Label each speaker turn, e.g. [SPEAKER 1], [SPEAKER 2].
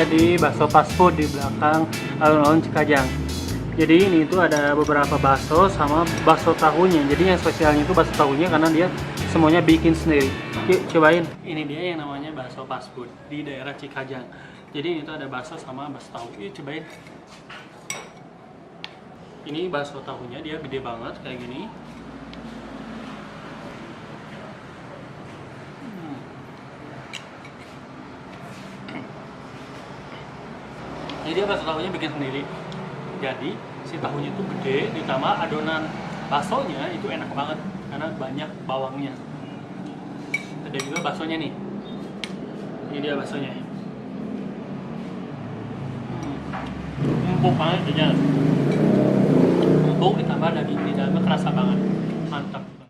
[SPEAKER 1] di bakso fast food di belakang alun-alun Cikajang. Jadi ini tuh ada beberapa bakso sama bakso tahunya. Jadi yang spesialnya itu bakso tahunya karena dia semuanya bikin sendiri. Yuk cobain. Ini dia yang namanya bakso fast food di daerah Cikajang. Jadi ini tuh ada bakso sama bakso tahu. Yuk cobain. Ini bakso tahunya, dia gede banget kayak gini. Jadi dia bakso tahunya bikin sendiri. Jadi si tahunya itu gede, ditambah adonan baksonya itu enak banget karena banyak bawangnya. Ada juga baksonya nih. Ini dia baksonya. Empuk banget aja. Empuk ditambah daging di dalamnya kerasa banget. Mantap.